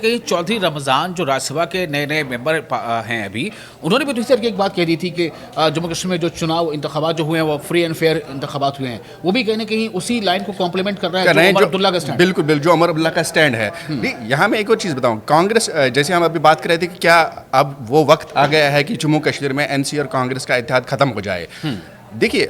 कहीं चौधरी रमज़ान जो राज्यसभा के नए नए मेंबर हैं अभी, उन्होंने भी दूसरी एक बात कह दी थी कि जम्मू कश्मीर में जो चुनाव इंतखाबात जो हुए हैं वो फ्री एंड फेयर इंतखाबात हुए हैं। वो भी कहीं ना कहीं उसी लाइन को कॉम्प्लीमेंट कर रहा है जो उमर अब्दुल्ला का स्टैंड। बिल्कुल बिल्कुल, जो उमर अब्दुल्ला का स्टैंड है। यहाँ मैं एक और चीज़ बताऊँ, कांग्रेस जैसे हम अभी बात कर रहे थे कि क्या अब वो वक्त आ गया है कि जम्मू कश्मीर में एनसी और कांग्रेस का इत्तेहाद खत्म हो जाए। देखिए,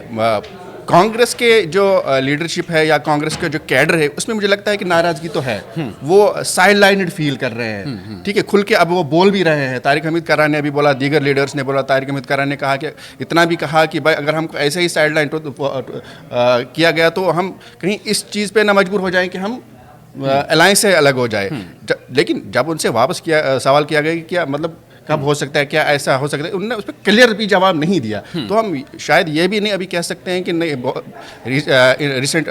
कांग्रेस के जो लीडरशिप है या कांग्रेस के जो कैडर है उसमें मुझे लगता है कि नाराजगी तो है। वो साइड लाइनेड फील कर रहे हैं। ठीक है, खुल के अब वो बोल भी रहे हैं। तारिक हमीद कर्रा ने अभी बोला, दीगर लीडर्स ने बोला, तारिक हमीद कर्रा ने कहा कि इतना भी कहा कि भाई अगर हमको ऐसे ही साइड लाइन किया गया तो हम कहीं इस चीज़ पे ना मजबूर हो जाएं कि हम अलायंस से अलग हो जाए। लेकिन जब उनसे वापस सवाल किया गया कि क्या मतलब कब हो सकता है, क्या ऐसा हो सकता है, उन्होंने उस पर क्लियर भी जवाब नहीं दिया। तो हम शायद ये भी नहीं अभी कह सकते हैं कि नहीं रिसेंट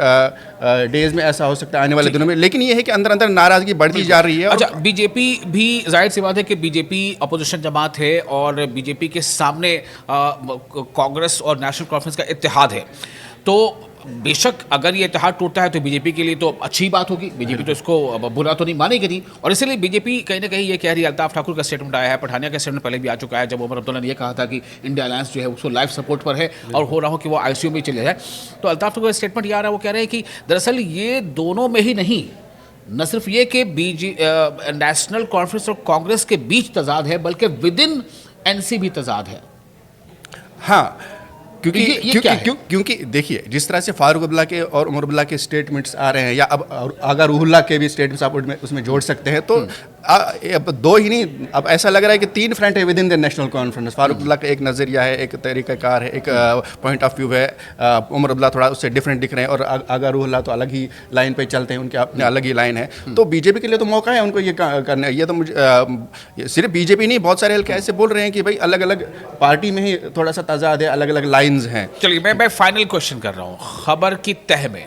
डेज में ऐसा हो सकता है, आने वाले दिनों में। लेकिन ये है कि अंदर अंदर नाराजगी बढ़ती जा रही है। अच्छा, बीजेपी भी जाहिर सी बात है कि बीजेपी अपोजिशन जमात है और बीजेपी के सामने कांग्रेस और नेशनल कॉन्फ्रेंस का इत्तेहाद है। तो बेशक अगर ये इत्तेहाद टूटता है तो बीजेपी के लिए तो अच्छी बात होगी। बीजेपी तो इसको बुरा तो नहीं मानेगी नहीं, और इसीलिए बीजेपी कहीं ना कहीं ये कह रही है। अल्ताफ ठाकुर का स्टेटमेंट आया है, पठानिया का स्टेटमेंट पहले भी आ चुका है, जब उमर अब्दुल्ला ने ये कहा था कि इंडिया अलायंस जो है उसको लाइफ सपोर्ट पर है और हो रहा हो कि वो आईसीयू में चले जाए। तो अल्ताफ ठाकुर का स्टेटमेंट ये आ रहा है, वो कह रहे हैं कि दरअसल ये दोनों में ही नहीं, न सिर्फ ये कि नेशनल कॉन्फ्रेंस और कांग्रेस के बीच तजाद है, बल्कि विद इन एनसी भी तजाद है। हाँ, क्योंकि ये क्योंकि देखिए, जिस तरह से फारूक अब्दुल्ला के और उमर अब्दुल्ला के स्टेटमेंट्स आ रहे हैं, या अब अगर रूहुल्लाह के भी स्टेटमेंट्स आप उसमें जोड़ सकते हैं, तो अब दो ही नहीं, अब ऐसा लग रहा है कि तीन फ्रंट है with in the national conference. Farooq Abdullah का एक नज़रिया है, एक तरीक़ाकार है, एक पॉइंट ऑफ व्यू है। उमर अब्दुल्ला थोड़ा उससे डिफरेंट दिख रहे हैं, और अगर रूहुल्लाह तो अलग ही लाइन पे चलते हैं, उनके अपने अलग ही लाइन है। तो बीजेपी के लिए तो मौका है उनको ये करने। ये तो मुझे सिर्फ बीजेपी नहीं, बहुत सारे हल्के ऐसे बोल रहे हैं कि भाई अलग अलग पार्टी में ही थोड़ा सा तजाद है, अलग अलग लाइन्स हैं। चलिए, मैं फाइनल क्वेश्चन कर रहा हूँ। खबर की तह में,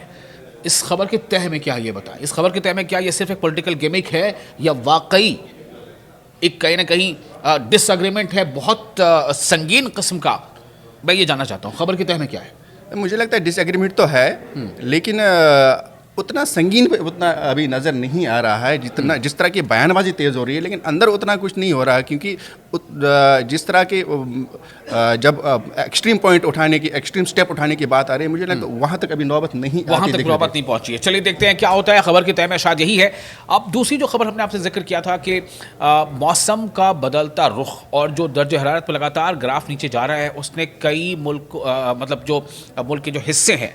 इस खबर के तह में क्या, ये बताएं, इस खबर के तह में क्या ये सिर्फ एक पॉलिटिकल गिमिक है या वाकई एक कहीं ना कहीं डिसएग्रीमेंट है बहुत संगीन किस्म का? मैं ये जानना चाहता हूँ, खबर के तह में क्या है। मुझे लगता है डिसएग्रीमेंट तो है, लेकिन उतना संगीन पे उतना अभी नज़र नहीं आ रहा है। जितना जिस तरह की बयानबाजी तेज़ हो रही है, लेकिन अंदर उतना कुछ नहीं हो रहा है। क्योंकि जिस तरह के जब एक्सट्रीम पॉइंट उठाने की, एक्सट्रीम स्टेप उठाने की बात आ रही है, मुझे लगता है वहाँ तक अभी नौबत नहीं, वहाँ तक नौबत नहीं पहुँची है। चलिए देखते हैं क्या होता है। खबर की तह में शायद यही है। अब दूसरी जो खबर हमने आपसे जिक्र किया था कि मौसम का बदलता रुख और जो दर्ज हरारत पर लगातार ग्राफ नीचे जा रहा है, उसने कई मुल्क मतलब जो मुल्क के जो हिस्से हैं